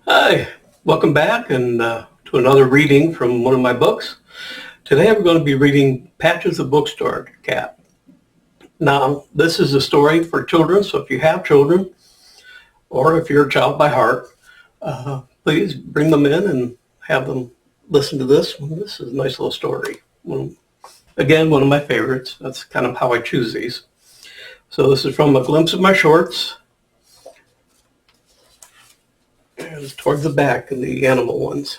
Hi, welcome back and to another reading from one of my books. Today I'm going to be reading Patches the Bookstore Cat. Now, this is a story for children, so if you have children or if you're a child by heart, please bring them in and have them listen to this one. This is a nice little story. Again, one of my favorites. That's kind of how I choose these. So this is from A Glimpse of My Shorts. And it's towards the back of the animal ones.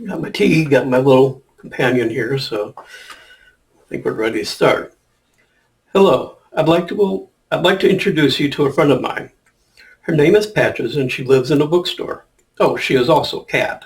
Got my tea, got my little companion here, so I think we're ready to start. Hello, I'd like to introduce you to a friend of mine. Her name is Patches and she lives in a bookstore. Oh, she is also a cat.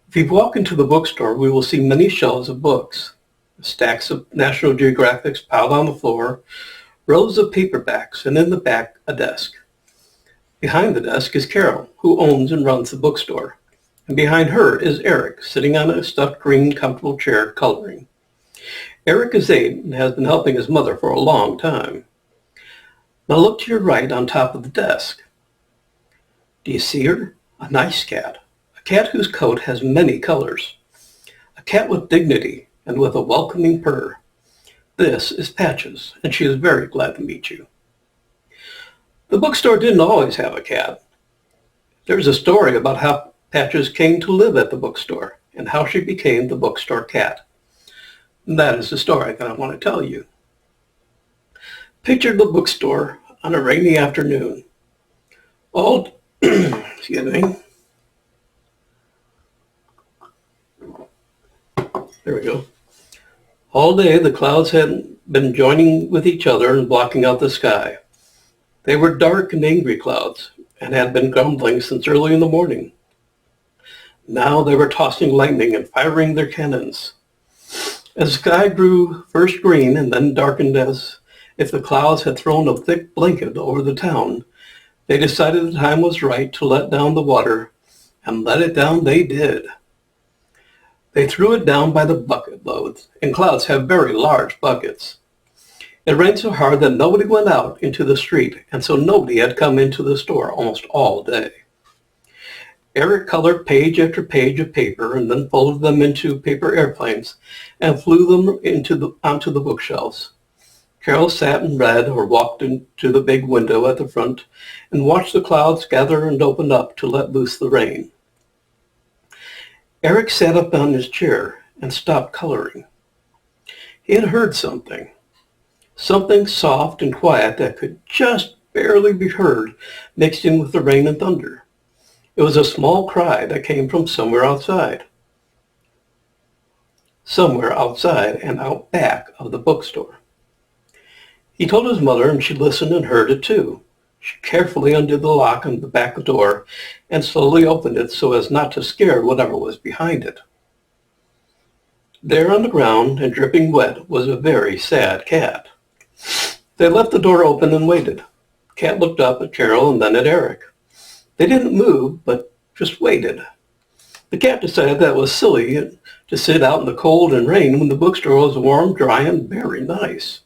If you walk into the bookstore, we will see many shelves of books, stacks of National Geographics piled on the floor, rows of paperbacks, and in the back, a desk. Behind the desk is Carol, who owns and runs the bookstore. And behind her is Eric, sitting on a stuffed green comfortable chair coloring. Eric is 8 and has been helping his mother for a long time. Now look to your right on top of the desk. Do you see her? A nice cat. A cat whose coat has many colors. A cat with dignity and with a welcoming purr. This is Patches, and she is very glad to meet you. The bookstore didn't always have a cat. There's a story about how Patches came to live at the bookstore and how she became the bookstore cat. And that is the story that I want to tell you. Picture the bookstore on a rainy afternoon. Excuse me. There we go. All day the clouds had been joining with each other and blocking out the sky. They were dark and angry clouds and had been grumbling since early in the morning. Now they were tossing lightning and firing their cannons. As the sky grew first green and then darkened as if the clouds had thrown a thick blanket over the town, they decided the time was right to let down the water, and let it down they did. They threw it down by the bucket loads, and clouds have very large buckets. It rained so hard that nobody went out into the street, and so nobody had come into the store almost all day. Eric colored page after page of paper and then folded them into paper airplanes and flew them onto the bookshelves. Carol sat and read or walked into the big window at the front and watched the clouds gather and open up to let loose the rain. Eric sat up on his chair and stopped coloring. He had heard something. Something soft and quiet that could just barely be heard mixed in with the rain and thunder. It was a small cry that came from somewhere outside. Somewhere outside and out back of the bookstore. He told his mother and she listened and heard it too. She carefully undid the lock on the back door and slowly opened it so as not to scare whatever was behind it. There on the ground and dripping wet was a very sad cat. They left the door open and waited. The cat looked up at Carol and then at Eric. They didn't move, but just waited. The cat decided that it was silly to sit out in the cold and rain when the bookstore was warm, dry, and very nice.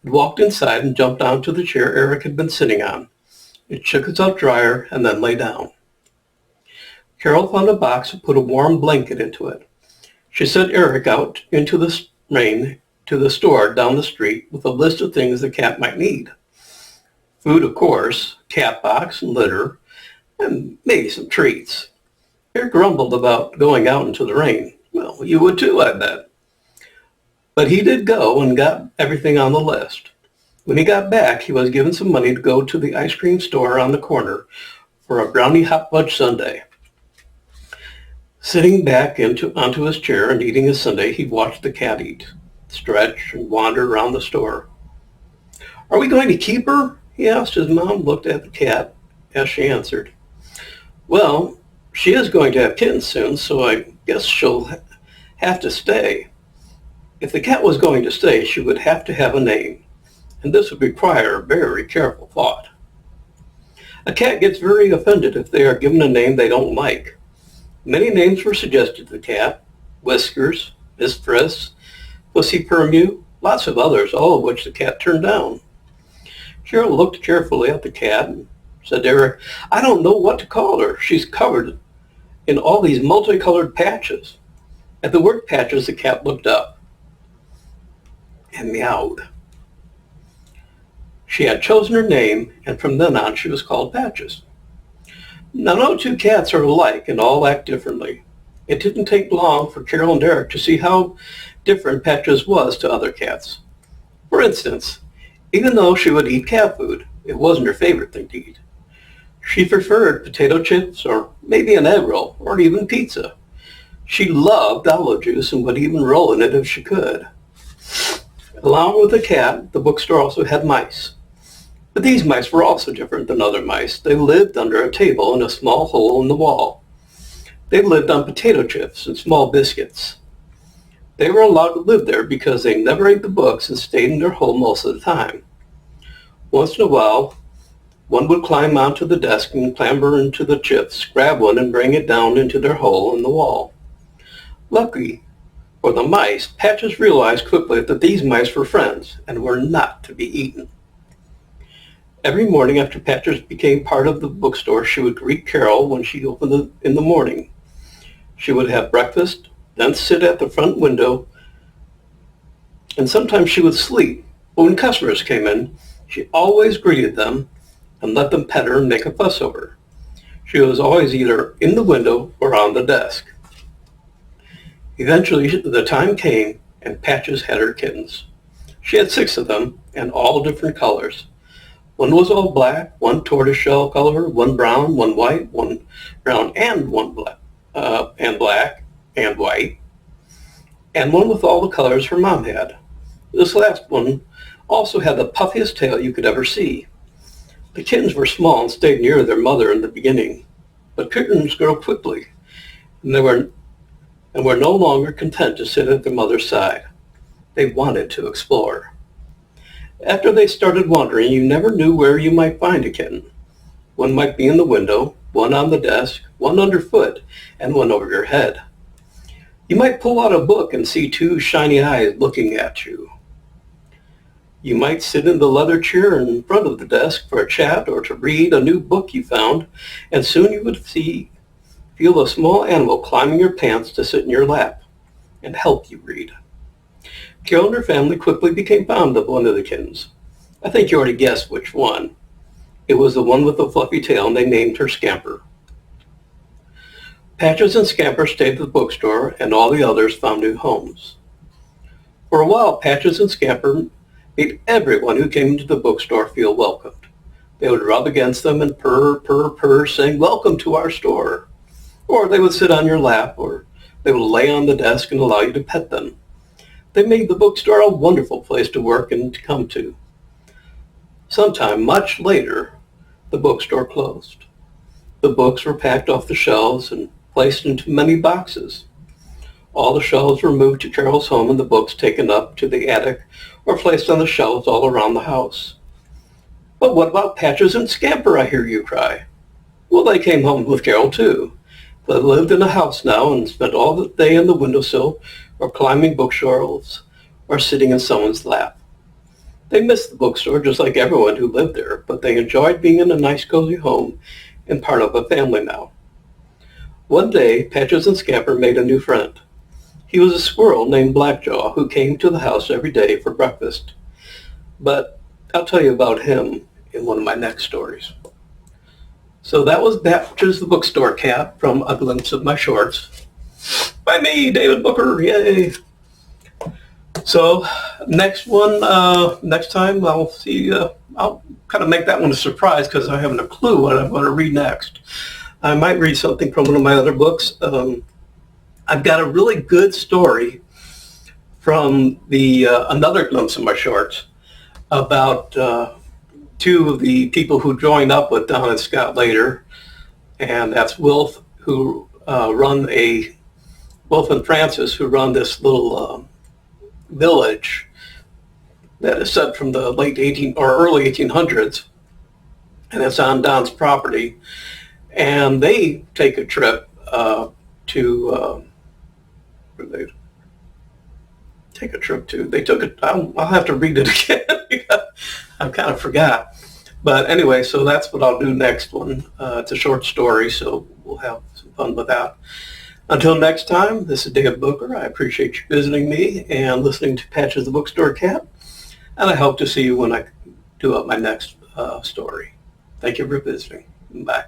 It walked inside and jumped onto the chair Eric had been sitting on. It shook itself dryer and then lay down. Carol found a box and put a warm blanket into it. She sent Eric out into the rain to the store down the street with a list of things the cat might need. Food, of course, cat box and litter, and maybe some treats. Eric grumbled about going out into the rain. Well, you would too, I bet. But he did go and got everything on the list. When he got back, he was given some money to go to the ice cream store on the corner for a brownie hot fudge sundae. Sitting back onto his chair and eating his sundae, he watched the cat eat, stretch, and wander around the store. Are we going to keep her? He asked. His mom looked at the cat as she answered. Well, she is going to have kittens soon, so I guess she'll have to stay. If the cat was going to stay, she would have to have a name, and this would require very careful thought. A cat gets very offended if they are given a name they don't like. Many names were suggested to the cat: Whiskers, Miss Friss, Pussy Permew, lots of others, all of which the cat turned down. Carol looked carefully at the cat and said Eric. "I don't know what to call her. She's covered in all these multicolored patches." At the word patches, the cat looked up and meowed. She had chosen her name, and from then on she was called Patches. Now, no two cats are alike and all act differently. It didn't take long for Carol and Derek to see how different Patches was to other cats. For instance, even though she would eat cat food, it wasn't her favorite thing to eat. She preferred potato chips or maybe an egg roll or even pizza. She loved olive juice and would even roll in it if she could. Along with the cat, the bookstore also had mice. But these mice were also different than other mice. They lived under a table in a small hole in the wall. They lived on potato chips and small biscuits. They were allowed to live there because they never ate the books and stayed in their hole most of the time. Once in a while, one would climb onto the desk and clamber into the chips, grab one and bring it down into their hole in the wall. Luckily for the mice, Patches realized quickly that these mice were friends and were not to be eaten. Every morning after Patches became part of the bookstore, she would greet Carol when she opened it in the morning. She would have breakfast, then sit at the front window, and sometimes she would sleep. But when customers came in, she always greeted them and let them pet her and make a fuss over her. She was always either in the window or on the desk. Eventually, the time came and Patches had her kittens. She had 6 of them, and all different colors. One was all black, one tortoiseshell color, one brown, one white, one brown and one black, and black and white, and one with all the colors her mom had. This last one also had the puffiest tail you could ever see. The kittens were small and stayed near their mother in the beginning, but kittens grow quickly, and were no longer content to sit at their mother's side. They wanted to explore. After they started wandering, you never knew where you might find a kitten. One might be in the window, one on the desk, one underfoot, and one over your head. You might pull out a book and see 2 shiny eyes looking at you. You might sit in the leather chair in front of the desk for a chat or to read a new book you found, and soon you would feel a small animal climbing your pants to sit in your lap and help you read. Carol and her family quickly became fond of one of the kittens. I think you already guessed which one. It was the one with the fluffy tail, and they named her Scamper. Patches and Scamper stayed at the bookstore, and all the others found new homes. For a while, Patches and Scamper made everyone who came into the bookstore feel welcomed. They would rub against them and purr, purr, purr, saying, "Welcome to our store." Or they would sit on your lap, or they would lay on the desk and allow you to pet them. They made the bookstore a wonderful place to work and to come to. Sometime much later, the bookstore closed. The books were packed off the shelves and placed into many boxes. All the shelves were moved to Carol's home and the books taken up to the attic or placed on the shelves all around the house. But what about Patches and Scamper, I hear you cry? Well, they came home with Carol too. They lived in a house now and spent all the day on the windowsill or climbing bookshelves or sitting in someone's lap. They missed the bookstore just like everyone who lived there, but they enjoyed being in a nice cozy home and part of a family now. One day, Patches and Scamper made a new friend. He was a squirrel named Blackjaw who came to the house every day for breakfast. But I'll tell you about him in one of my next stories. So that was Patches the Bookstore Cat from A Glimpse of My Shorts. By me, David Booker, yay! So next time I'll see, I'll kind of make that one a surprise because I haven't a clue what I'm going to read next. I might read something from one of my other books. I've got a really good story from the another Glimpse of My Shorts about 2 of the people who joined up with Don and Scott later, and that's Wilf, who Wilf and Francis, who run this little village that is set from the early 1800s, and it's on Don's property. And they take a trip I'll have to read it again. I kind of forgot. But anyway, so that's what I'll do next one. It's a short story, so we'll have some fun with that. Until next time, this is Dave Booker. I appreciate you visiting me and listening to Patches the Bookstore Cat, and I hope to see you when I do up my next story. Thank you for visiting. Bye.